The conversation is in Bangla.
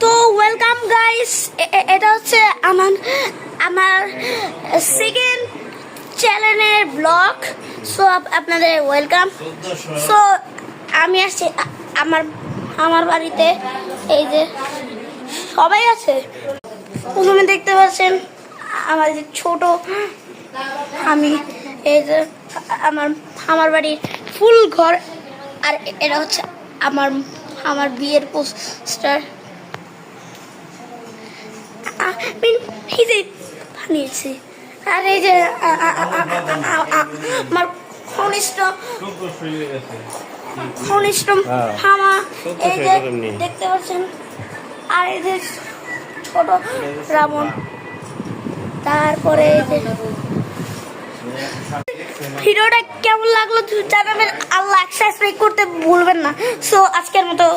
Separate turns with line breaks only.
তো ওয়েলকাম গাইস, এটা হচ্ছে আমার আমার সেকেন্ড চ্যানেলের ব্লগ। সো আপনাদের ওয়েলকাম। সো আমি আসছি আমার আমার বাড়িতে। এই যে সবাই আছে, প্রথমে দেখতে পাচ্ছেন আমার যে ছোট আমি, এই যে আমার আমার বাড়ির ফুল ঘর। আর এটা হচ্ছে আমার আমার বিয়ের পোস্টার এই যে বানিয়েছি। আর এই যে আমার ঘনিষ্ঠ মামা, এই যে দেখতে পাচ্ছেন। আর এই যে ছোট রাবণ। তারপরে এই যে ভিডিওটা কেমন লাগলো জানাবেন। আর লাইক সাবস্ক্রাইব করতে ভুলবেন না। সো আজকের মতো